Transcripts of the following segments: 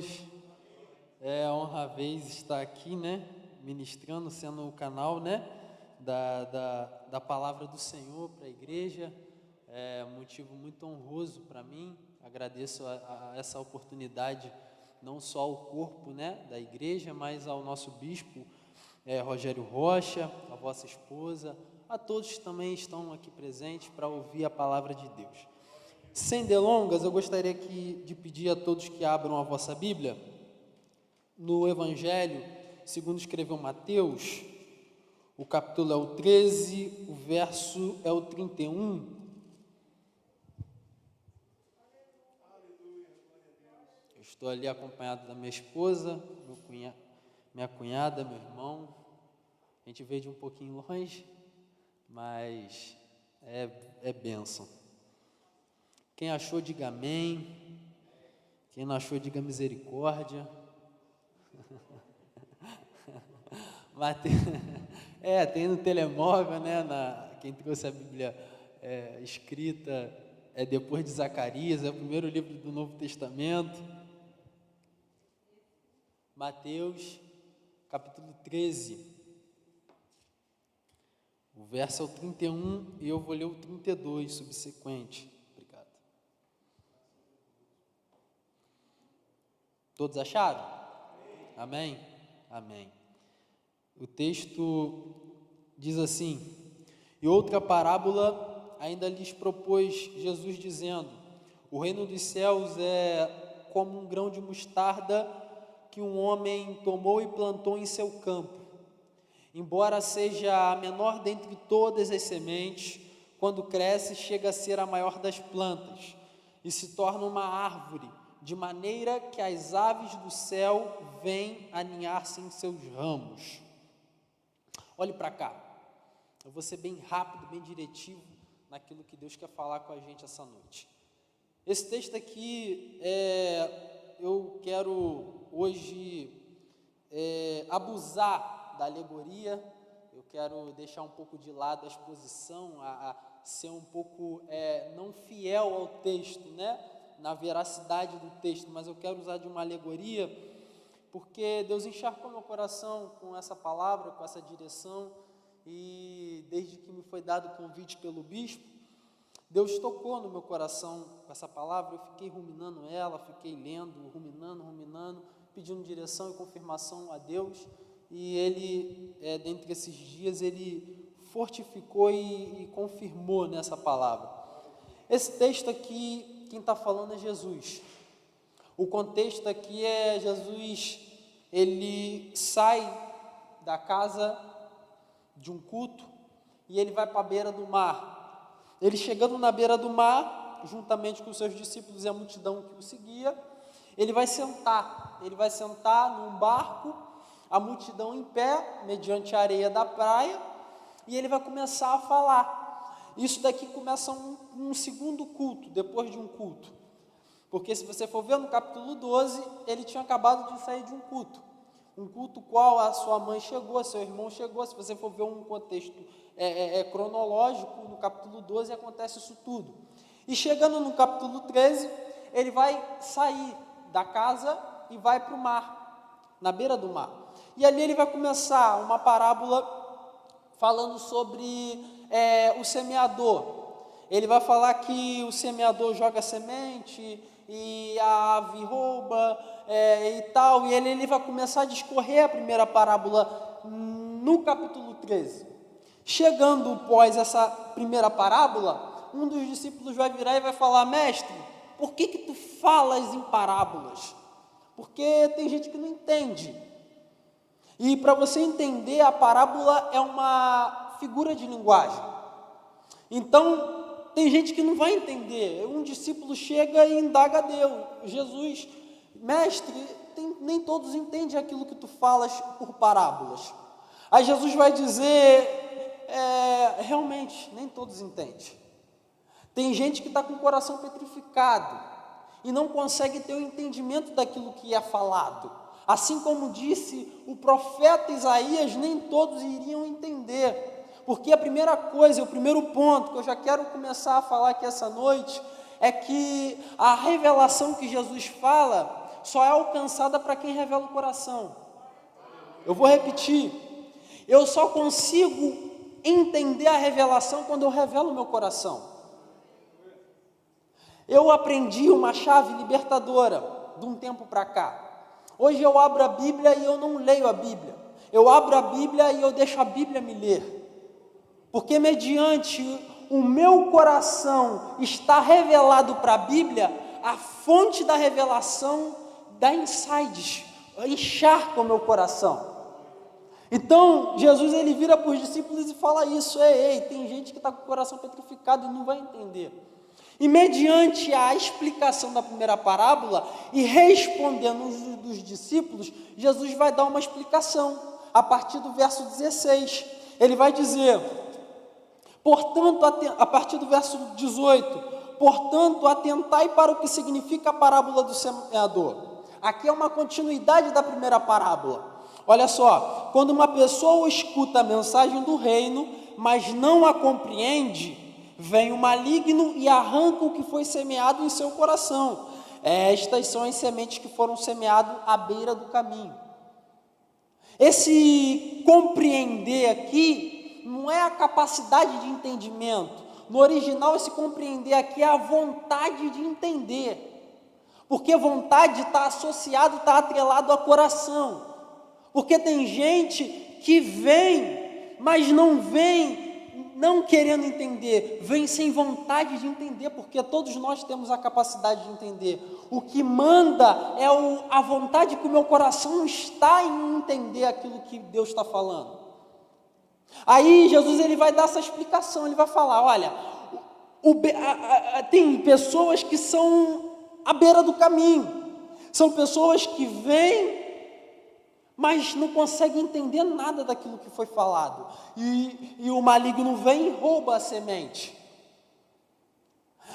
todos. É honra a vez estar aqui, né? Ministrando, sendo o canal, né? Da palavra do Senhor para a igreja. É um motivo muito honroso para mim. Agradeço a essa oportunidade, não só ao corpo, né, da igreja, mas ao nosso bispo, Rogério Rocha, a vossa esposa, a todos que também estão aqui presentes para ouvir a palavra de Deus. Sem delongas, eu gostaria de pedir a todos que abram a vossa Bíblia no Evangelho segundo escreveu Mateus. O capítulo é o 13, o verso é o 31. Eu estou ali acompanhado da minha esposa, minha cunhada, meu irmão. A gente veio de um pouquinho longe, mas é bênção. Quem achou, diga amém. Quem não achou, diga misericórdia. Tem no telemóvel, né? Quem trouxe a Bíblia escrita depois de Zacarias, é o primeiro livro do Novo Testamento. Mateus, capítulo 13. O verso é o 31 e eu vou ler o 32 subsequente. Obrigado. Todos acharam? Amém? Amém. O texto diz assim: e outra parábola ainda lhes propôs Jesus, dizendo: o reino dos céus é como um grão de mostarda que um homem tomou e plantou em seu campo. Embora seja a menor dentre todas as sementes, quando cresce, chega a ser a maior das plantas e se torna uma árvore, de maneira que as aves do céu vêm aninhar-se em seus ramos. Olhe para cá, eu vou ser bem rápido, bem diretivo naquilo que Deus quer falar com a gente essa noite. Esse texto aqui, eu quero hoje abusar da alegoria, eu quero deixar um pouco de lado a exposição, a ser um pouco não fiel ao texto, né? Na veracidade do texto, mas eu quero usar de uma alegoria, porque Deus encharcou meu coração com essa palavra, com essa direção, e desde que me foi dado o convite pelo bispo, Deus tocou no meu coração com essa palavra. Eu fiquei ruminando ela, fiquei lendo, ruminando, pedindo direção e confirmação a Deus, e Ele, dentre esses dias, Ele fortificou e confirmou nessa palavra. Esse texto aqui, quem está falando é Jesus. O contexto aqui é Jesus, ele sai da casa de um culto e ele vai para a beira do mar. Ele chegando na beira do mar, juntamente com os seus discípulos e a multidão que o seguia, ele vai sentar num barco, a multidão em pé, mediante a areia da praia, e ele vai começar a falar. Isso daqui começa um segundo culto, depois de um culto. Porque se você for ver no capítulo 12, ele tinha acabado de sair de um culto qual a sua mãe chegou, seu irmão chegou. Se você for ver um contexto cronológico, no capítulo 12 acontece isso tudo. E chegando no capítulo 13, ele vai sair da casa e vai para o mar, na beira do mar. E ali ele vai começar uma parábola falando sobre o semeador. Ele vai falar que o semeador joga semente e a ave rouba e tal, e ele vai começar a discorrer a primeira parábola no capítulo 13. Chegando após essa primeira parábola, um dos discípulos vai virar e vai falar: mestre, por que tu falas em parábolas? Porque tem gente que não entende. E para você entender, a parábola é uma figura de linguagem. Então, tem gente que não vai entender. Um discípulo chega e indaga a Deus: Jesus, mestre, nem todos entendem aquilo que tu falas por parábolas. Aí Jesus vai dizer: realmente, nem todos entendem. Tem gente que está com o coração petrificado e não consegue ter o entendimento daquilo que é falado. Assim como disse o profeta Isaías, nem todos iriam entender. Porque a primeira coisa, o primeiro ponto que eu já quero começar a falar aqui essa noite, é que a revelação que Jesus fala só é alcançada para quem revela o coração. Eu vou repetir. Eu só consigo entender a revelação quando eu revelo o meu coração. Eu aprendi uma chave libertadora de um tempo para cá. Hoje eu abro a Bíblia e eu não leio a Bíblia. Eu abro a Bíblia e eu deixo a Bíblia me ler. Porque mediante o meu coração está revelado para a Bíblia, a fonte da revelação dá insights, encharca o meu coração. Então, Jesus ele vira para os discípulos e fala isso: ei, tem gente que está com o coração petrificado e não vai entender. E mediante a explicação da primeira parábola e respondendo dos discípulos, Jesus vai dar uma explicação a partir do verso 16. Ele vai dizer, portanto, a partir do verso 18, portanto, atentai para o que significa a parábola do semeador. Aqui é uma continuidade da primeira parábola. Olha só, quando uma pessoa escuta a mensagem do reino, mas não a compreende, vem o maligno e arranca o que foi semeado em seu coração. Estas são as sementes que foram semeadas à beira do caminho. Esse compreender aqui não é a capacidade de entendimento. No original, esse compreender aqui é a vontade de entender. Porque vontade está associado, está atrelado ao coração. Porque tem gente que vem, mas não vem não querendo entender, vem sem vontade de entender, porque todos nós temos a capacidade de entender. O que manda é a vontade que o meu coração está em entender aquilo que Deus está falando. Aí Jesus ele vai dar essa explicação, ele vai falar, olha, tem pessoas que são à beira do caminho, são pessoas que vêm, mas não conseguem entender nada daquilo que foi falado, e o maligno vem e rouba a semente.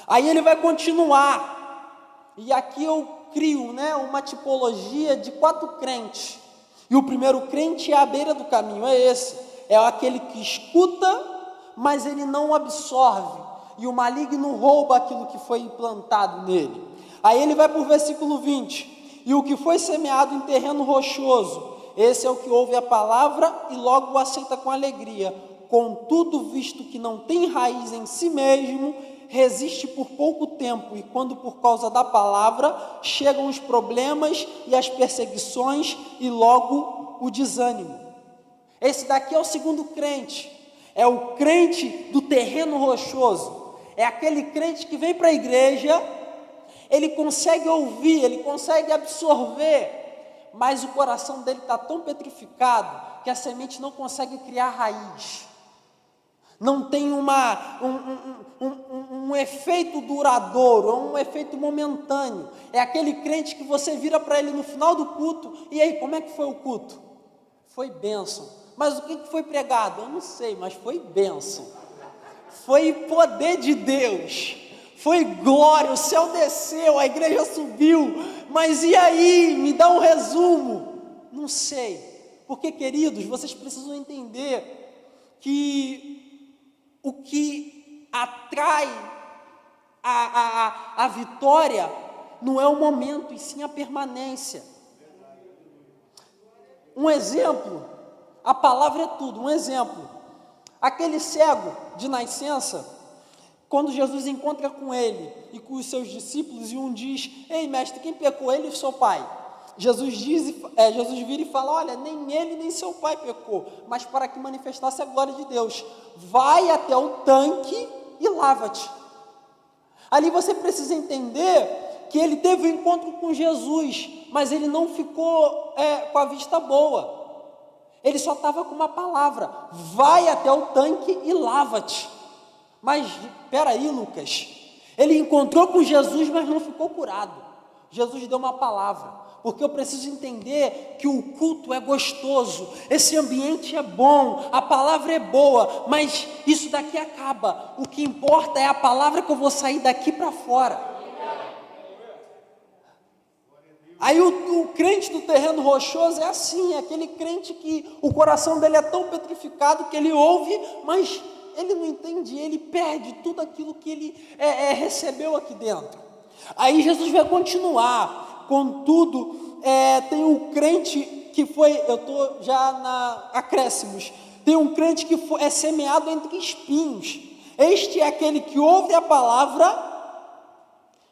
Aí ele vai continuar, e aqui eu crio uma tipologia de 4 crentes, e o primeiro crente é à beira do caminho, é aquele que escuta, mas ele não absorve, e o maligno rouba aquilo que foi implantado nele. Aí ele vai para o versículo 20, e o que foi semeado em terreno rochoso, esse é o que ouve a palavra e logo o aceita com alegria. Contudo, visto que não tem raiz em si mesmo, resiste por pouco tempo, e quando por causa da palavra chegam os problemas e as perseguições e logo o desânimo. Esse daqui é o segundo crente, é o crente do terreno rochoso, é aquele crente que vem para a igreja, ele consegue ouvir, ele consegue absorver, mas o coração dele está tão petrificado que a semente não consegue criar raiz, não tem um efeito duradouro, um efeito momentâneo. É aquele crente que você vira para ele no final do culto, e aí, como é que foi o culto? Foi bênção. Mas o que foi pregado? Eu não sei, mas foi bênção, foi poder de Deus, foi glória, o céu desceu, a igreja subiu, mas e aí? Me dá um resumo. Não sei, porque queridos, vocês precisam entender que o que atrai a vitória não é o momento, e sim a permanência. Um exemplo, a palavra é tudo, um exemplo, aquele cego de nascença, quando Jesus encontra com ele e com os seus discípulos, e um diz, ei mestre, quem pecou, ele ou seu pai? Jesus vira e fala, olha, nem ele nem seu pai pecou, mas para que manifestasse a glória de Deus, vai até o tanque e lava-te. Ali você precisa entender que ele teve um encontro com Jesus, mas ele não ficou com a vista boa, ele só estava com uma palavra, vai até o tanque e lava-te. Mas, espera aí, Lucas, ele encontrou com Jesus, mas não ficou curado. Jesus deu uma palavra, porque eu preciso entender que o culto é gostoso, esse ambiente é bom, a palavra é boa, mas isso daqui acaba. O que importa é a palavra que eu vou sair daqui para fora. Aí o crente do terreno rochoso é assim, é aquele crente que o coração dele é tão petrificado que ele ouve, mas ele não entende, ele perde tudo aquilo que ele recebeu aqui dentro. Aí Jesus vai continuar, Contudo, tem um crente que foi, eu estou já na acréscimos, tem um crente que é semeado entre espinhos. Este é aquele que ouve a palavra,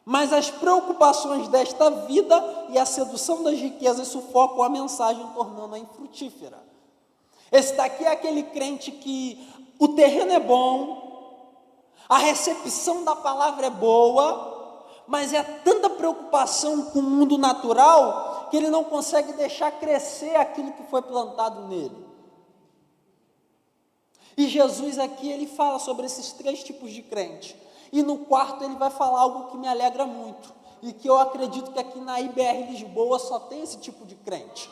mas as preocupações desta vida e a sedução das riquezas sufocam a mensagem, tornando-a infrutífera. Esse daqui é aquele crente que o terreno é bom, a recepção da palavra é boa, mas é tanta preocupação com o mundo natural que ele não consegue deixar crescer aquilo que foi plantado nele. E Jesus aqui, ele fala sobre esses 3 tipos de crente. E no quarto ele vai falar algo que me alegra muito, e que eu acredito que aqui na IBR Lisboa só tem esse tipo de crente.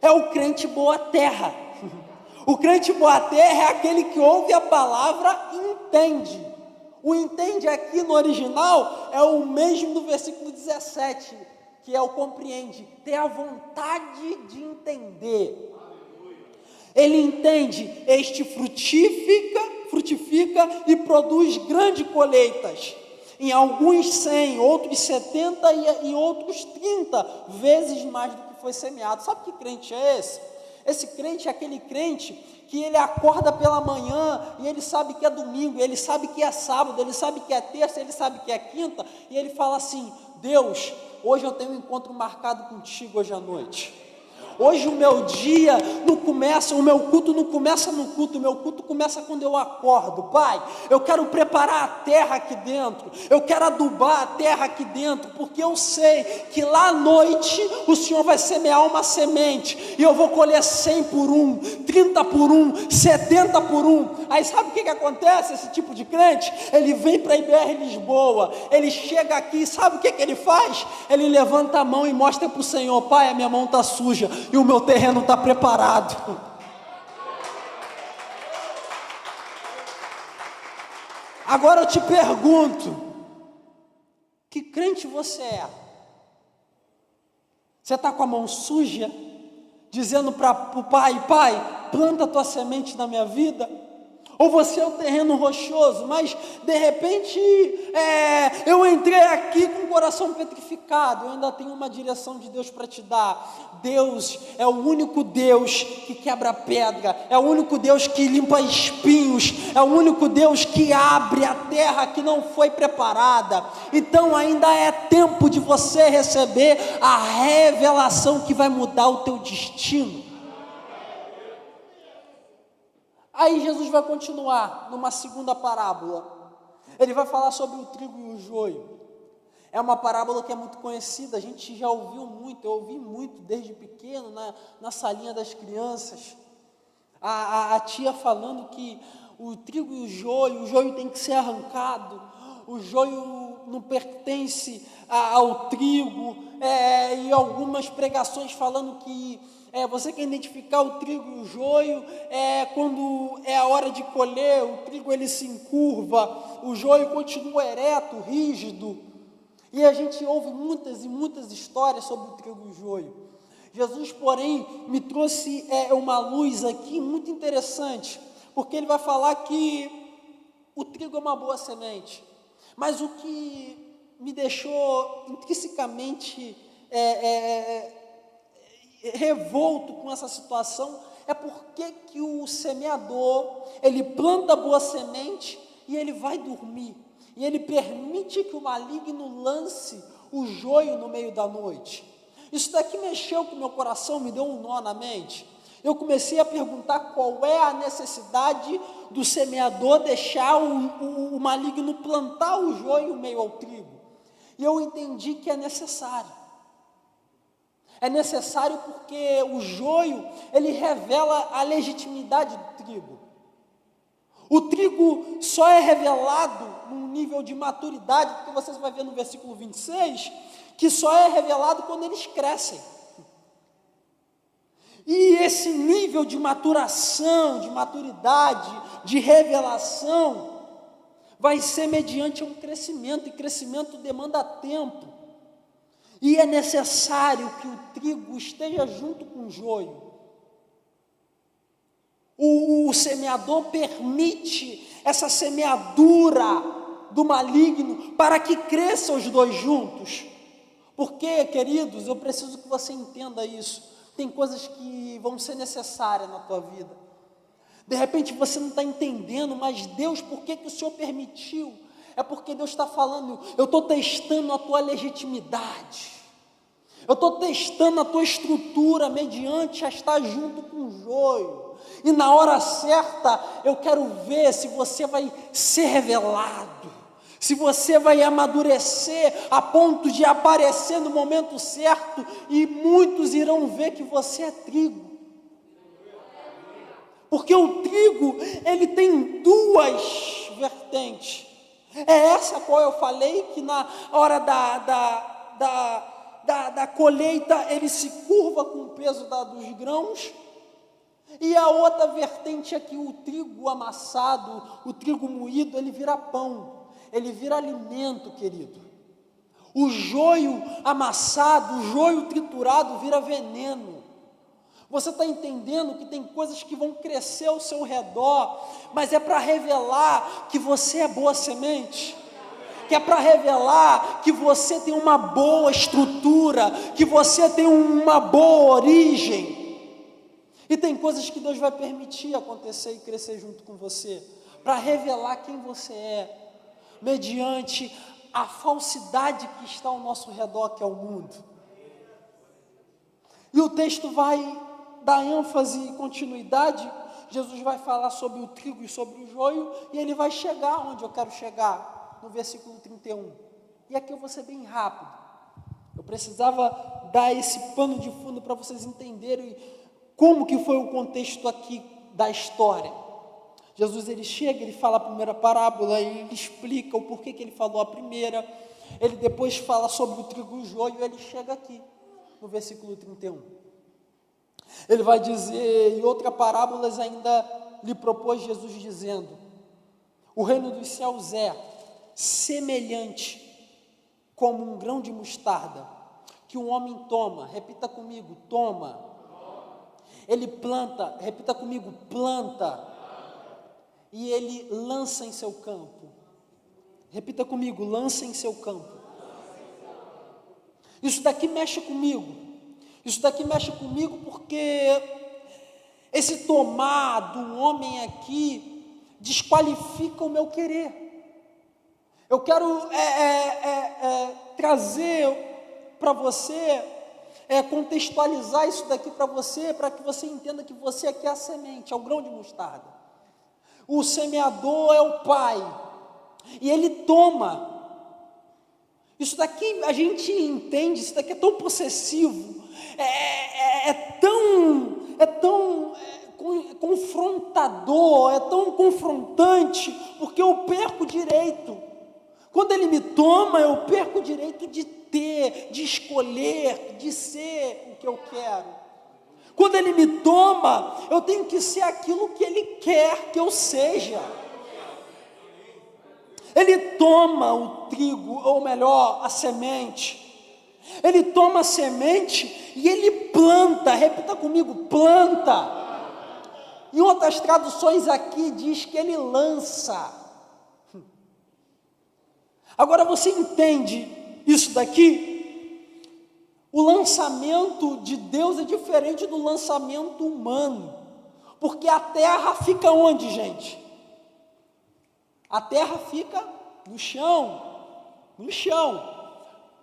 É o crente boa terra. O crente boa terra é aquele que ouve a palavra e entende. O entende aqui no original é o mesmo do versículo 17, que é o compreende, ter a vontade de entender. Ele entende, este frutifica e produz grandes colheitas. Em alguns 100, outros 70 e outros 30 vezes mais do que foi semeado. Sabe que crente é esse? Esse crente é aquele crente que ele acorda pela manhã e ele sabe que é domingo, ele sabe que é sábado, ele sabe que é terça, ele sabe que é quinta, e ele fala assim: Deus, hoje eu tenho um encontro marcado contigo hoje à noite. Hoje o meu dia não começa, o meu culto não começa no culto, o meu culto começa quando eu acordo. Pai, eu quero preparar a terra aqui dentro, eu quero adubar a terra aqui dentro, porque eu sei que lá à noite o Senhor vai semear uma semente, e eu vou colher 100 por 1, 30 por 1, 70 por 1. Aí sabe o que acontece? Esse tipo de crente, ele vem para a IBR Lisboa, ele chega aqui, sabe o que ele faz? Ele levanta a mão e mostra para o Senhor: Pai, a minha mão está suja, e o meu terreno está preparado. Agora eu te pergunto: que crente você é? Você está com a mão suja, dizendo para o pai: Pai, planta a tua semente na minha vida? Ou você é o terreno rochoso, mas de repente eu entrei aqui com o coração petrificado, eu ainda tenho uma direção de Deus para te dar. Deus é o único Deus que quebra pedra, é o único Deus que limpa espinhos, é o único Deus que abre a terra que não foi preparada. Então ainda é tempo de você receber a revelação que vai mudar o teu destino. Aí Jesus vai continuar numa segunda parábola. Ele vai falar sobre o trigo e o joio. É uma parábola que é muito conhecida, a gente já ouviu muito, eu ouvi muito desde pequeno, na salinha das crianças. A tia falando que o trigo e o joio tem que ser arrancado, o joio não pertence ao trigo, e algumas pregações falando que você quer identificar o trigo e o joio, quando é a hora de colher, o trigo ele se encurva, o joio continua ereto, rígido. E a gente ouve muitas e muitas histórias sobre o trigo e o joio. Jesus, porém, me trouxe uma luz aqui muito interessante, porque ele vai falar que o trigo é uma boa semente, mas o que me deixou intrinsecamente revolto com essa situação é porque que o semeador, ele planta a boa semente e ele vai dormir, e ele permite que o maligno lance o joio no meio da noite. Isso daqui mexeu com o meu coração, me deu um nó na mente. Eu comecei a perguntar qual é a necessidade do semeador deixar o maligno plantar o joio meio ao trigo. E eu entendi que é necessário. É necessário porque o joio, ele revela a legitimidade do trigo. O trigo só é revelado num nível de maturidade, porque vocês vão ver no versículo 26, que só é revelado quando eles crescem. E esse nível de maturação, de maturidade, de revelação, vai ser mediante um crescimento, e crescimento demanda tempo. E é necessário que o trigo esteja junto com o joio. O semeador permite essa semeadura do maligno para que cresçam os dois juntos. Porque, queridos, eu preciso que você entenda isso. Tem coisas que vão ser necessárias na tua vida. De repente você não está entendendo, mas Deus, por que o Senhor permitiu? É porque Deus está falando, eu estou testando a tua legitimidade. Eu estou testando a tua estrutura mediante a estar junto com o joio. E na hora certa, eu quero ver se você vai ser revelado, se você vai amadurecer a ponto de aparecer no momento certo, e muitos irão ver que você é trigo. Porque o trigo, ele tem duas vertentes. É essa a qual eu falei, que na hora da colheita, ele se curva com o peso dos grãos. E a outra vertente é que o trigo amassado, o trigo moído, ele vira pão, ele vira alimento, querido. O joio amassado, o joio triturado vira veneno. Você está entendendo que tem coisas que vão crescer ao seu redor, mas é para revelar que você é boa semente, que é para revelar que você tem uma boa estrutura, que você tem uma boa origem. E tem coisas que Deus vai permitir acontecer e crescer junto com você, para revelar quem você é, mediante a falsidade que está ao nosso redor, que é o mundo. E o texto vai dar ênfase e continuidade. Jesus vai falar sobre o trigo e sobre o joio, e ele vai chegar onde eu quero chegar, no versículo 31. E aqui eu vou ser bem rápido. Eu precisava dar esse pano de fundo para vocês entenderem como que foi o contexto aqui da história. Jesus, ele chega, ele fala a primeira parábola, ele explica o porquê que ele falou a primeira, ele depois fala sobre o trigo e o joio, e ele chega aqui, no versículo 31. Ele vai dizer, em outra parábola ainda lhe propôs Jesus dizendo, o reino dos céus é semelhante como um grão de mostarda, que um homem toma, repita comigo, toma. Ele planta, repita comigo, planta, e ele lança em seu campo. Repita comigo, lança em seu campo. Isso daqui mexe comigo. Isso daqui mexe comigo porque esse tomar do homem aqui desqualifica o meu querer. Eu quero trazer para você, contextualizar isso daqui para que você entenda que você aqui é a semente, é o grão de mostarda. O semeador é o pai, e ele toma. Isso daqui a gente entende, isso daqui é tão possessivo, é tão confrontador, é tão confrontante, porque eu perco o direito. Quando ele me toma, eu perco o direito de ter, de escolher, de ser o que eu quero. Quando ele me toma, eu tenho que ser aquilo que ele quer que eu seja. Ele toma o trigo, ou melhor, a semente. Ele toma a semente e ele planta, repita comigo, planta. Em outras traduções aqui diz que ele lança. Agora você entende isso daqui? O lançamento de Deus é diferente do lançamento humano, porque a terra fica onde, gente? A terra fica no chão, no chão.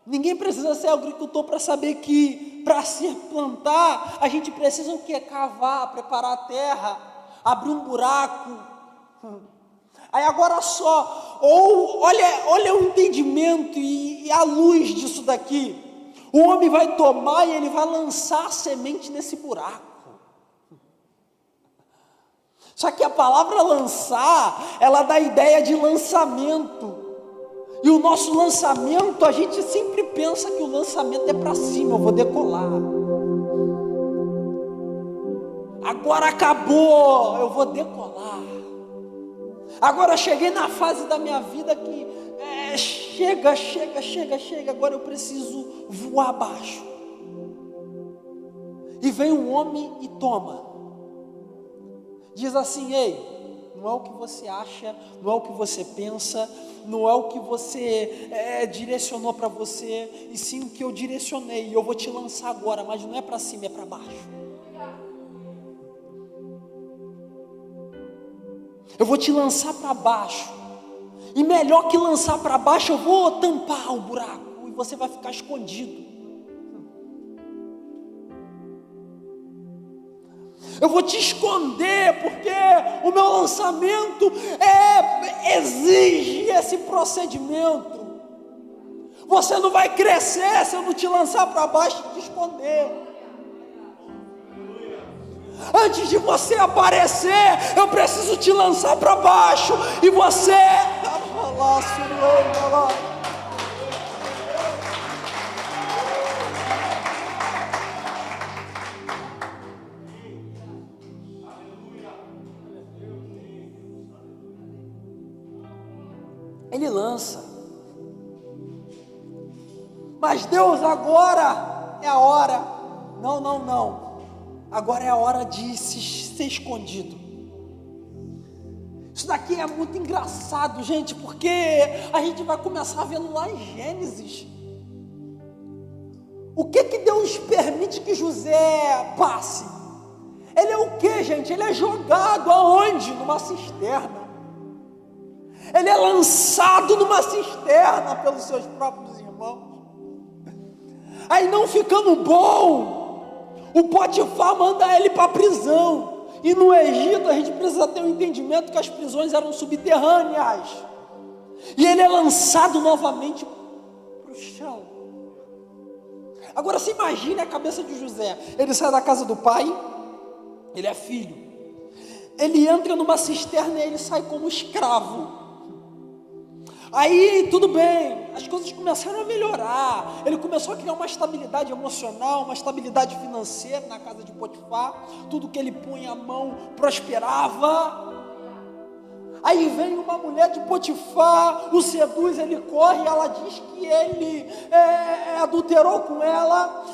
Ninguém precisa ser agricultor para saber que para se plantar, a gente precisa o quê? Cavar, preparar a terra, abrir um buraco. Aí agora só, olha o entendimento e a luz disso daqui. O homem vai tomar e ele vai lançar a semente nesse buraco. Só que a palavra lançar, ela dá a ideia de lançamento. E o nosso lançamento, a gente sempre pensa que o lançamento é para cima, eu vou decolar. Agora acabou, eu vou decolar. Agora cheguei na fase da minha vida que chega, agora eu preciso voar abaixo. E vem um homem e toma. Diz assim, ei, não é o que você acha, não é o que você pensa, não é o que você direcionou para você, e sim o que eu direcionei, e eu vou te lançar agora, mas não é para cima, é para baixo. Eu vou te lançar para baixo, e melhor que lançar para baixo, eu vou tampar o buraco, e você vai ficar escondido. Eu vou te esconder, porque o meu lançamento exige esse procedimento. Você não vai crescer se eu não te lançar para baixo e te esconder. Antes de você aparecer, eu preciso te lançar para baixo, e você... Ele lança. Mas Deus, agora é a hora. Não. Agora é a hora de ser escondido. Isso daqui é muito engraçado, gente, porque a gente vai começar vendo lá em Gênesis. O que Deus permite que José passe? Ele é o que, gente? Ele é jogado aonde? Numa cisterna. Ele é lançado numa cisterna pelos seus próprios irmãos. Aí, não ficando bom, o Potifar manda ele para a prisão. E no Egito a gente precisa ter um entendimento que as prisões eram subterrâneas. E ele é lançado novamente para o chão. Agora você imagine a cabeça de José. Ele sai da casa do pai, ele é filho. Ele entra numa cisterna e ele sai como escravo. Aí tudo bem, as coisas começaram a melhorar. Ele começou a criar uma estabilidade emocional, uma estabilidade financeira na casa de Potifar. Tudo que ele punha a mão prosperava. Aí vem uma mulher de Potifar, o seduz, ele corre, ela diz que ele adulterou com ela,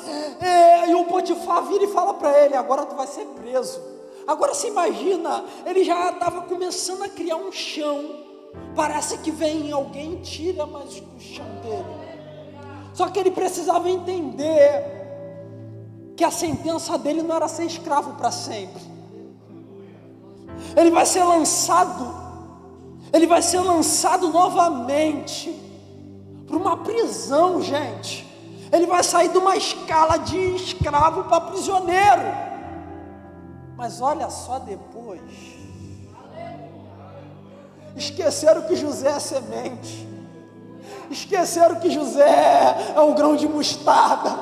e o Potifar vira e fala para ele: agora tu vai ser preso. Agora você imagina, ele já estava começando a criar um chão. Parece que vem alguém e tira mais o chão dele. Só que ele precisava entender que a sentença dele não era ser escravo para sempre. Ele vai ser lançado novamente para uma prisão, gente. Ele vai sair de uma escala de escravo para prisioneiro. Mas olha só depois. Esqueceram que José é semente. Esqueceram que José é um grão de mostarda.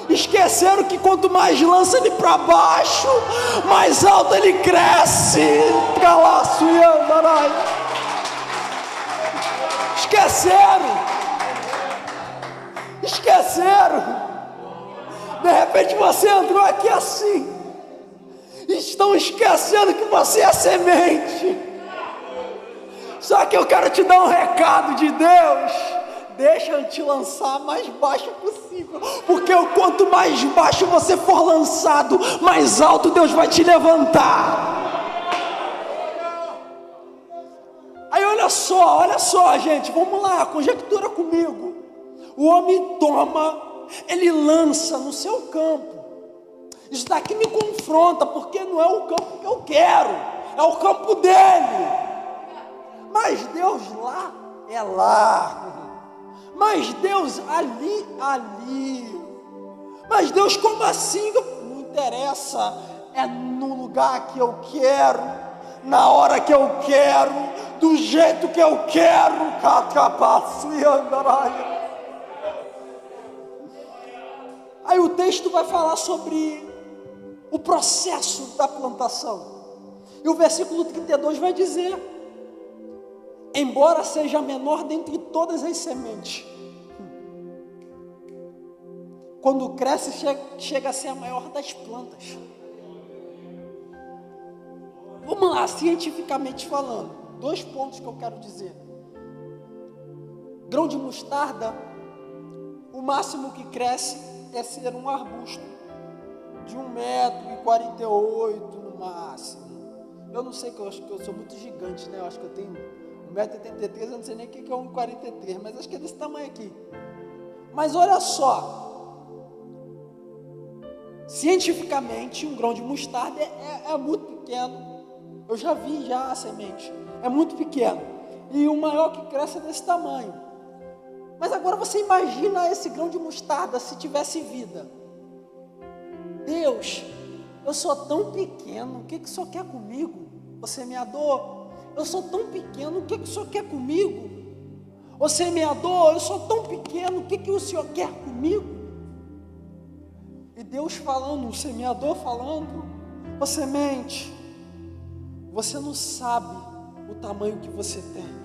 Esqueceram que quanto mais lança ele para baixo, mais alto ele cresce. Galaço e Andarai. Esqueceram. De repente você entrou aqui assim. Estão esquecendo que você é semente. Só que eu quero te dar um recado de Deus. Deixa eu te lançar mais baixo possível, porque quanto mais baixo você for lançado, mais alto Deus vai te levantar. Aí olha só, gente, vamos lá, conjectura comigo. O homem toma, ele lança no seu campo. Isso daqui me confronta, porque não é o campo que eu quero, é o campo dele. Mas Deus lá é lá. Mas Deus ali. Mas Deus, como assim? Não interessa. É no lugar que eu quero, na hora que eu quero, do jeito que eu quero. Aí o texto vai falar sobre o processo da plantação. E o versículo 32 vai dizer: embora seja a menor dentre todas as sementes, quando cresce chega a ser a maior das plantas. Vamos lá, cientificamente falando, 2 pontos que eu quero dizer. Grão de mostarda, o máximo que cresce é ser um arbusto de 1,48 m no máximo. Eu não sei, que eu acho que eu sou muito gigante, né? Eu acho que eu tenho 1,83 m, eu não sei nem o que é 1,43 m, mas acho que é desse tamanho aqui. Mas olha só, cientificamente, um grão de mostarda é muito pequeno. Eu já vi a semente, é muito pequeno. E o maior que cresce é desse tamanho. Mas agora você imagina esse grão de mostarda se tivesse vida. Deus, eu sou tão pequeno, o que o Senhor quer comigo? Ô semeador, eu sou tão pequeno, o que o Senhor quer comigo? Ô semeador, eu sou tão pequeno, o que o Senhor quer comigo? E Deus falando, o semeador falando: ô semente, você não sabe o tamanho que você tem.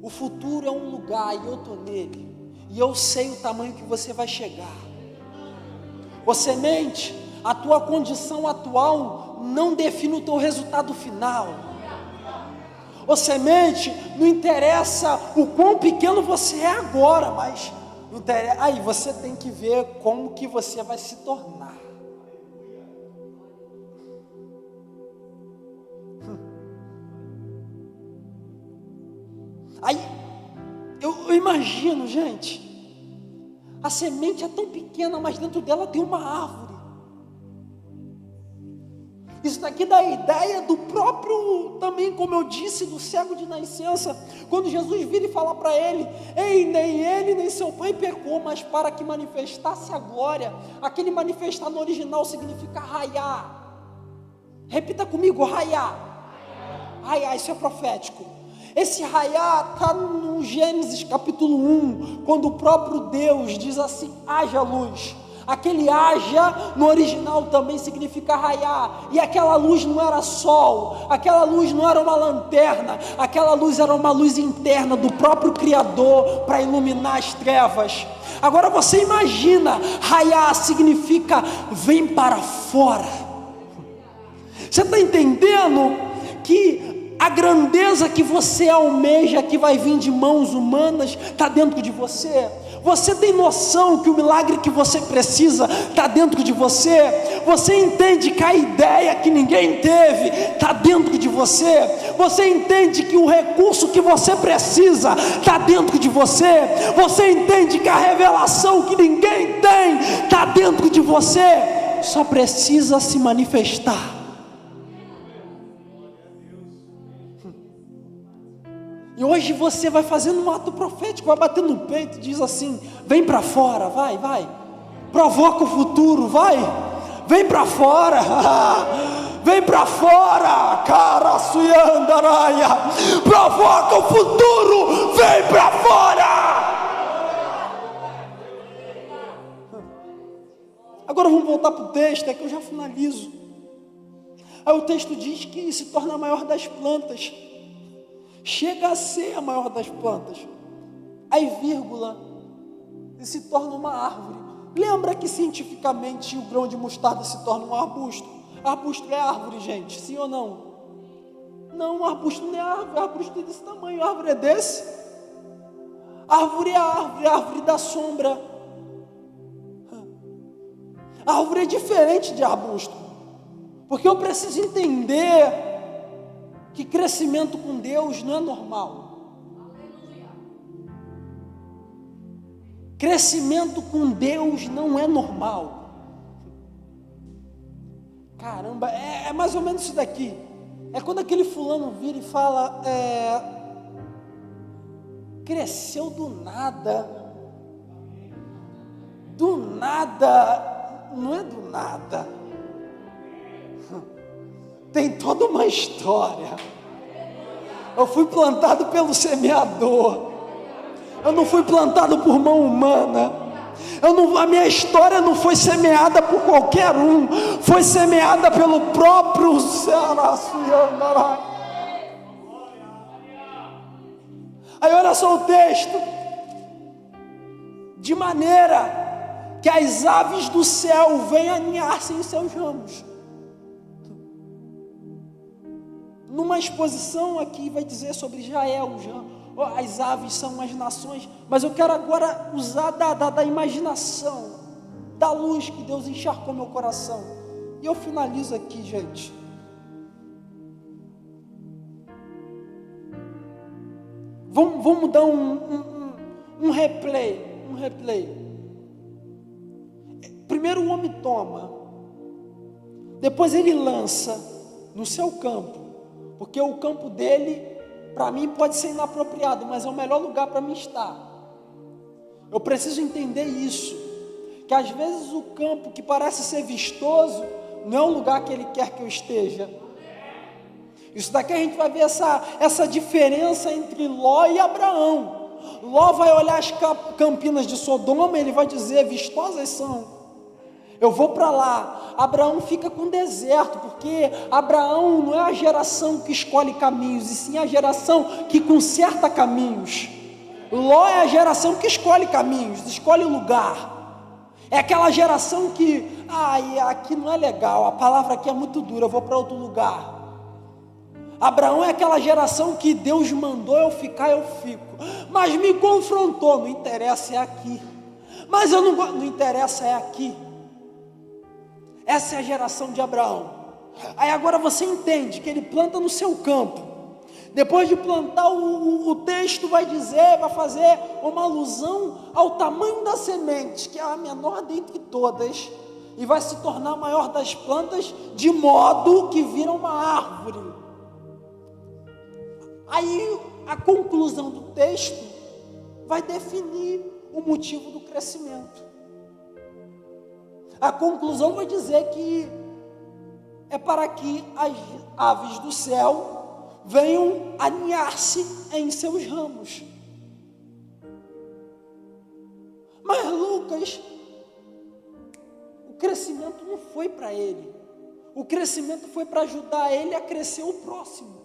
O futuro é um lugar e eu estou nele, e eu sei o tamanho que você vai chegar. Ô semente, a tua condição atual não define o teu resultado final. Ô semente, não interessa o quão pequeno você é agora, mas não interessa, aí você tem que ver como que você vai se tornar. Aí eu imagino, gente, a semente é tão pequena, mas dentro dela tem uma árvore. Isso daqui dá a ideia do próprio, também como eu disse, do cego de nascença, quando Jesus vira e fala para ele: ei, nem ele nem seu pai pecou, mas para que manifestasse a glória. Aquele manifestar no original significa raiar. Repita comigo: raiar. Raiar, isso é profético. Esse raiar está no Gênesis capítulo 1, quando o próprio Deus diz assim: haja luz. Aquele haja no original também significa raiar, e aquela luz não era sol, aquela luz não era uma lanterna, aquela luz era uma luz interna do próprio Criador para iluminar as trevas. Agora você imagina, raiar significa vem para fora. Você está entendendo que a grandeza que você almeja, que vai vir de mãos humanas, está dentro de você? Você tem noção que o milagre que você precisa está dentro de você? Você entende que a ideia que ninguém teve está dentro de você? Você entende que o recurso que você precisa está dentro de você? Você entende que a revelação que ninguém tem está dentro de você? Só precisa se manifestar. E hoje você vai fazendo um ato profético, vai batendo no peito e diz assim: vem para fora, vai, provoca o futuro, vai, vem para fora, vem para fora, cara, suiandaraia, provoca o futuro, vem para fora. Agora vamos voltar para o texto, é que eu já finalizo. Aí o texto diz que se torna a maior das plantas. Chega a ser a maior das plantas. Aí vírgula, e se torna uma árvore. Lembra que cientificamente o grão de mostarda se torna um arbusto? Arbusto é árvore, gente, sim ou não? Não, arbusto não é árvore, arbusto é desse tamanho, árvore é desse. Árvore é árvore, árvore da sombra. A árvore é diferente de arbusto, porque eu preciso entender que crescimento com Deus não é normal. Crescimento com Deus não é normal. Caramba, é mais ou menos isso daqui. É quando aquele fulano vira e fala: cresceu do nada. Do nada, não é do nada. Tem toda uma história. Eu fui plantado pelo semeador. Eu não fui plantado por mão humana. A minha história não foi semeada por qualquer um. Foi semeada pelo próprio Saraçuiandará. Aí olha só o texto. De maneira que as aves do céu venham aninhar-se em seus ramos. Numa exposição aqui vai dizer sobre Israel, as aves são as nações, mas eu quero agora usar da imaginação, da luz que Deus encharcou meu coração. E eu finalizo aqui, gente. Vamos dar um replay. Primeiro o homem toma, depois ele lança no seu campo, porque o campo dele, para mim, pode ser inapropriado, mas é o melhor lugar para mim estar. Eu preciso entender isso, que às vezes o campo que parece ser vistoso, não é o lugar que ele quer que eu esteja. Isso daqui a gente vai ver essa diferença entre Ló e Abraão. Ló vai olhar as campinas de Sodoma, ele vai dizer, vistosas são, eu vou para lá. Abraão fica com deserto, porque Abraão não é a geração que escolhe caminhos, e sim a geração que conserta caminhos. Ló é a geração que escolhe caminhos, escolhe lugar. É aquela geração que, aqui não é legal, a palavra aqui é muito dura, eu vou para outro lugar. Abraão é aquela geração que Deus mandou eu ficar, eu fico. Mas me confrontou, não interessa, é aqui. Mas eu não interessa, é aqui. Essa é a geração de Abraão. Aí agora você entende que ele planta no seu campo. Depois de plantar, o texto vai fazer uma alusão ao tamanho da semente, que é a menor dentre todas, e vai se tornar a maior das plantas, de modo que vira uma árvore. Aí a conclusão do texto vai definir o motivo do crescimento. A conclusão vai dizer que é para que as aves do céu venham aninhar-se em seus ramos. Mas Lucas, o crescimento não foi para ele. O crescimento foi para ajudar ele a crescer o próximo.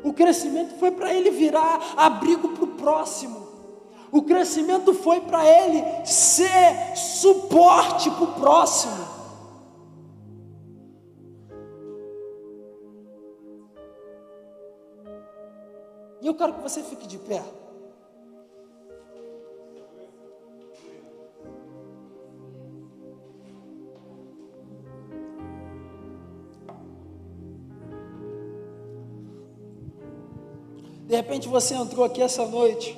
O crescimento foi para ele virar abrigo para o próximo. O crescimento foi para ele ser suporte para o próximo. E eu quero que você fique de pé. De repente você entrou aqui essa noite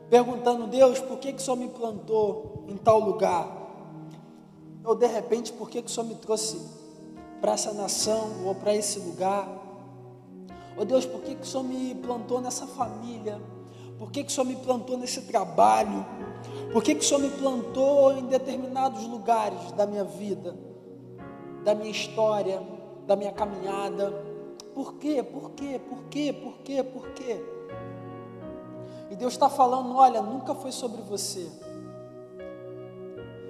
perguntando, Deus, por que o Senhor me plantou em tal lugar? Ou de repente, por que o Senhor me trouxe para essa nação ou para esse lugar? Ou Deus, por que o Senhor me plantou nessa família? Por que o Senhor me plantou nesse trabalho? Por que o Senhor me plantou em determinados lugares da minha vida, da minha história, da minha caminhada? Por quê? Por quê? Por quê? Por quê? Por quê? E Deus está falando, olha, nunca foi sobre você.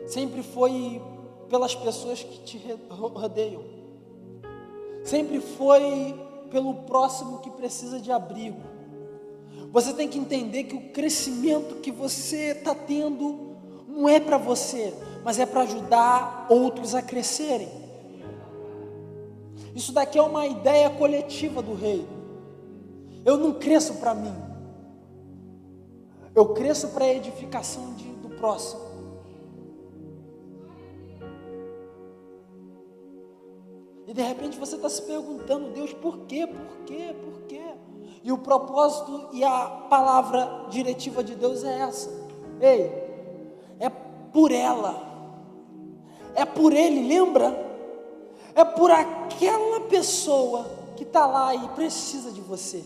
Sempre foi pelas pessoas que te rodeiam. Sempre foi pelo próximo que precisa de abrigo. Você tem que entender que o crescimento que você está tendo não é para você, mas é para ajudar outros a crescerem. Isso daqui é uma ideia coletiva do reino. Eu não cresço para mim. Eu cresço para a edificação do próximo. E de repente você está se perguntando, Deus, por quê? Por quê? Por quê? E o propósito e a palavra diretiva de Deus é essa. Ei, é por ela. É por ele, lembra? É por aquela pessoa que está lá e precisa de você.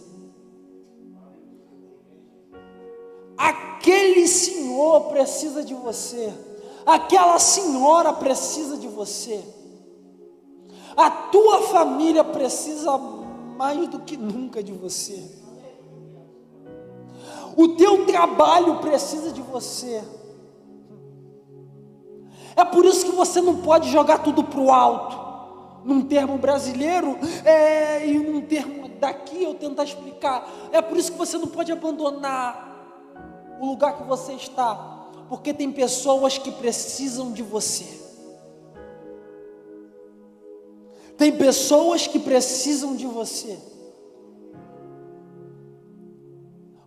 Aquele senhor precisa de você. Aquela senhora precisa de você. A tua família precisa mais do que nunca de você. O teu trabalho precisa de você. É por isso que você não pode jogar tudo para o alto. Num termo brasileiro, e num termo daqui eu tentar explicar. É por isso que você não pode abandonar o lugar que você está, porque tem pessoas que precisam de você. Tem pessoas que precisam de você.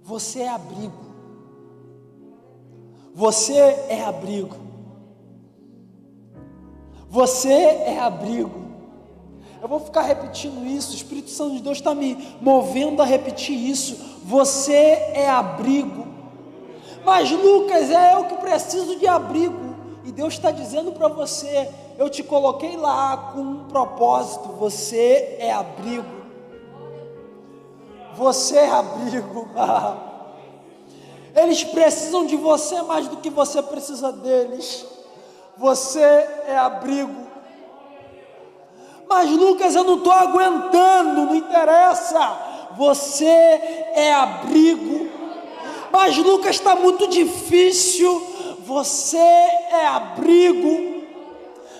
Você é abrigo. Você é abrigo. Você é abrigo. Eu vou ficar repetindo isso, o Espírito Santo de Deus está me movendo a repetir isso. Você é abrigo. Mas Lucas, é eu que preciso de abrigo. E Deus está dizendo para você: eu te coloquei lá com um propósito. Você é abrigo. Você é abrigo. Eles precisam de você mais do que você precisa deles. Você é abrigo. Mas Lucas, eu não estou aguentando, não interessa. Você é abrigo. Mas Lucas, está muito difícil. Você é abrigo.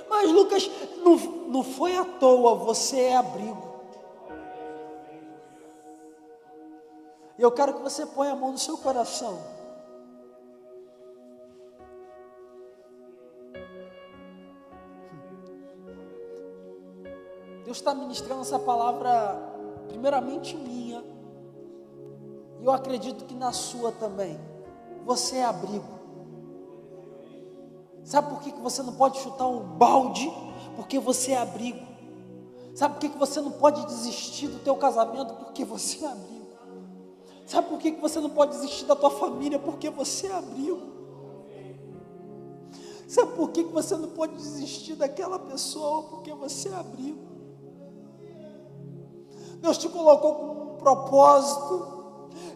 Mas Lucas, não foi à toa, você é abrigo. E eu quero que você ponha a mão no seu coração. Deus está ministrando essa palavra primeiramente minha, e eu acredito que na sua também. Você é abrigo. Sabe por que você não pode chutar um balde? Porque você é abrigo. Sabe por que você não pode desistir do teu casamento? Porque você é abrigo. Sabe por que você não pode desistir da tua família? Porque você é abrigo. Sabe por que você não pode desistir daquela pessoa? Porque você é abrigo. Deus te colocou com um propósito.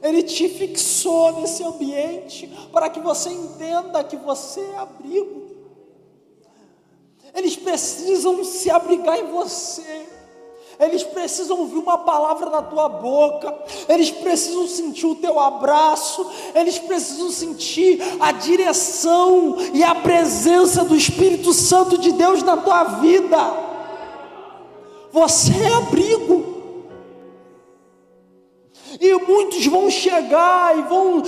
Ele te fixou nesse ambiente para que você entenda que você é abrigo. Eles precisam se abrigar em você. Eles precisam ouvir uma palavra da tua boca. Eles precisam sentir o teu abraço. Eles precisam sentir a direção e a presença do Espírito Santo de Deus na tua vida. Você é abrigo. E muitos vão chegar e vão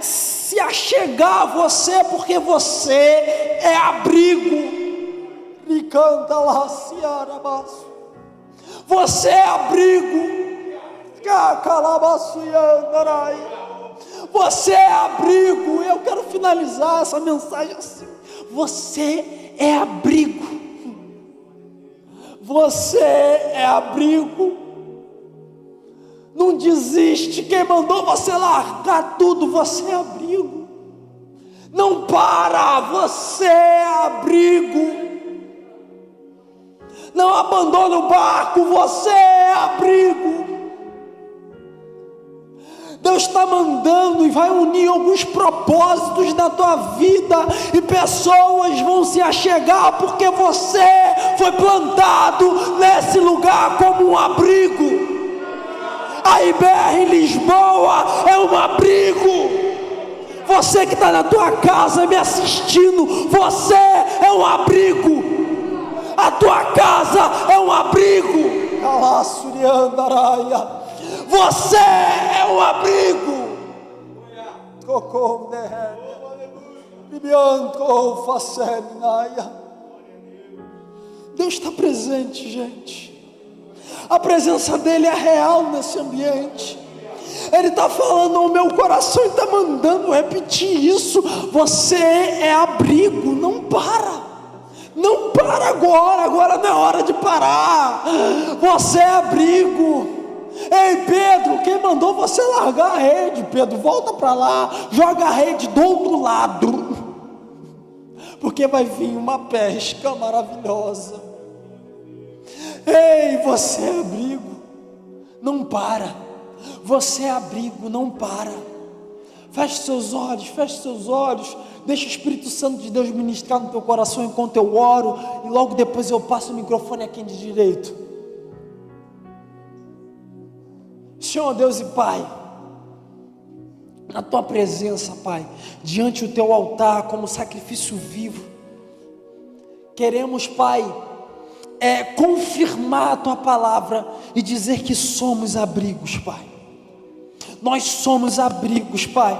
se achegar a você, porque você é abrigo. Me canta lá, Ciarabaço. Você é abrigo. Você é abrigo. Eu quero finalizar essa mensagem assim. Você é abrigo. Você é abrigo. Não desiste. Quem mandou você largar tudo? Você é abrigo. Não para. Você é abrigo. Não abandona o barco. Você é abrigo. Deus está mandando e vai unir alguns propósitos na tua vida, e pessoas vão se achegar porque você foi plantado nesse lugar como um abrigo. A IBR em Lisboa é um abrigo. Você que está na tua casa me assistindo, você é um abrigo. A tua casa é um abrigo. Você é um abrigo. Deus está presente, gente. A presença dele é real nesse ambiente. Ele está falando ao meu coração e está mandando repetir isso. Você é abrigo. Não para. Não para agora não é hora de parar. Você é abrigo. Ei Pedro, quem mandou você largar a rede? Pedro, volta para lá, joga a rede do outro lado, porque vai vir uma pesca maravilhosa. Ei, você é abrigo. Não para. Você é abrigo, não para. Feche seus olhos, deixa o Espírito Santo de Deus ministrar no teu coração enquanto eu oro, e logo depois eu passo o microfone a quem de direito. Senhor Deus e Pai, na tua presença, Pai, diante do teu altar como sacrifício vivo, queremos, Pai, confirmar a tua palavra e dizer que somos abrigos, Pai. Nós somos abrigos, Pai.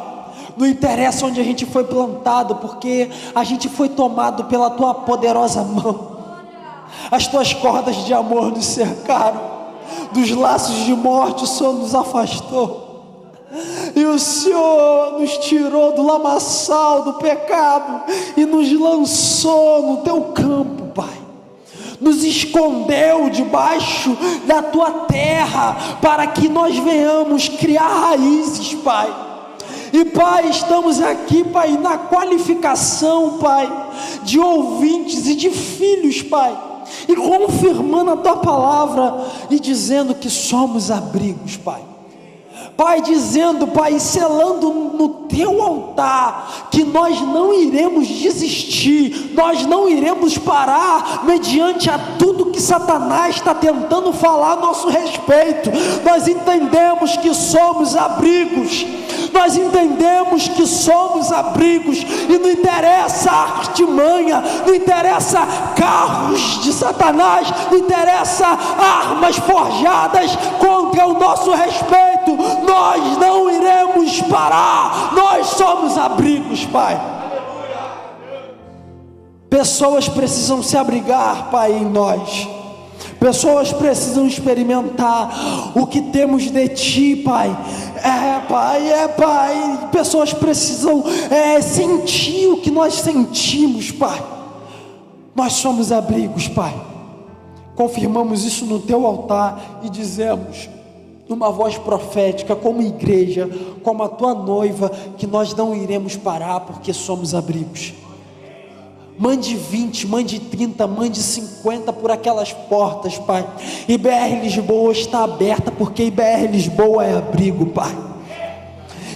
Não interessa onde a gente foi plantado, porque a gente foi tomado pela tua poderosa mão. As tuas cordas de amor nos cercaram, dos laços de morte o Senhor nos afastou. E o Senhor nos tirou do lamaçal do pecado e nos lançou no teu campo, Pai. Nos escondeu debaixo da tua terra, para que nós venhamos criar raízes, Pai. E Pai, estamos aqui, Pai, na qualificação, Pai, de ouvintes e de filhos, Pai, e confirmando a tua palavra e dizendo que somos abrigos, Pai. Pai, dizendo, Pai, selando no teu altar, que nós não iremos desistir, nós não iremos parar, mediante a tudo que Satanás está tentando falar a nosso respeito. Nós entendemos que somos abrigos, nós entendemos que somos abrigos, e não interessa a artimanha, não interessa carros de Satanás, não interessa armas forjadas contra o nosso respeito, nós não iremos parar, nós somos abrigos, Pai. Pessoas precisam se abrigar, Pai, em nós. Pessoas precisam experimentar o que temos de Ti, Pai. Pai. Pessoas precisam sentir o que nós sentimos, Pai. Nós somos abrigos, Pai. Confirmamos isso no Teu altar e dizemos, numa voz profética, como igreja, como a Tua noiva, que nós não iremos parar, porque somos abrigos. Mande 20, mande 30, mande 50 por aquelas portas, Pai. IBR Lisboa está aberta, porque IBR Lisboa é abrigo, Pai.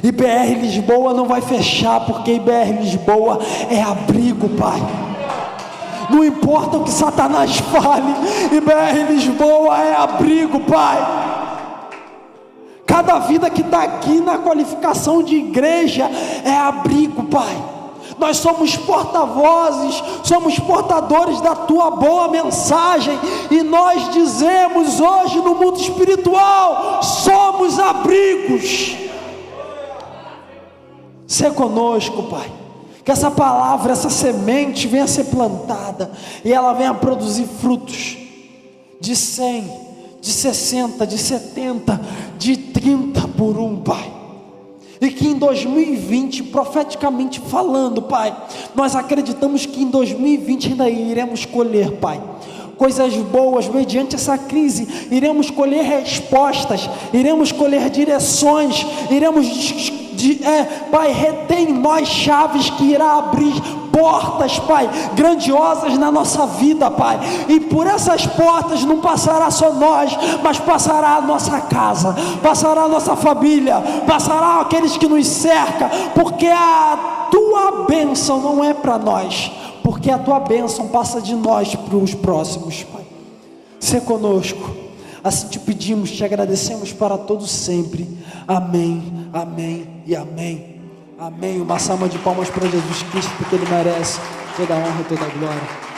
IBR Lisboa não vai fechar, porque IBR Lisboa é abrigo, Pai. Não importa o que Satanás fale, IBR Lisboa é abrigo, Pai. Cada vida que está aqui na qualificação de igreja é abrigo, Pai. Nós somos porta-vozes, somos portadores da Tua boa mensagem, e nós dizemos hoje no mundo espiritual, somos abrigos. Sê conosco, Pai, que essa palavra, essa semente venha a ser plantada, e ela venha a produzir frutos, de 100, de 60, de 70, de 30 por um, Pai. E que em 2020, profeticamente falando, Pai, nós acreditamos que em 2020 ainda iremos colher, Pai, coisas boas. Mediante essa crise iremos colher respostas, iremos colher direções, iremos Pai, retém em nós chaves que irá abrir portas, Pai, grandiosas na nossa vida, Pai. E por essas portas não passará só nós, mas passará a nossa casa, passará a nossa família, passará aqueles que nos cercam, porque a Tua bênção não é para nós, porque a Tua bênção passa de nós para os próximos, Pai. Sê conosco, assim te pedimos, te agradecemos para todos sempre. Amém, amém e amém. Amém. Uma salva de palmas para Jesus Cristo, porque Ele merece toda a honra e toda a glória.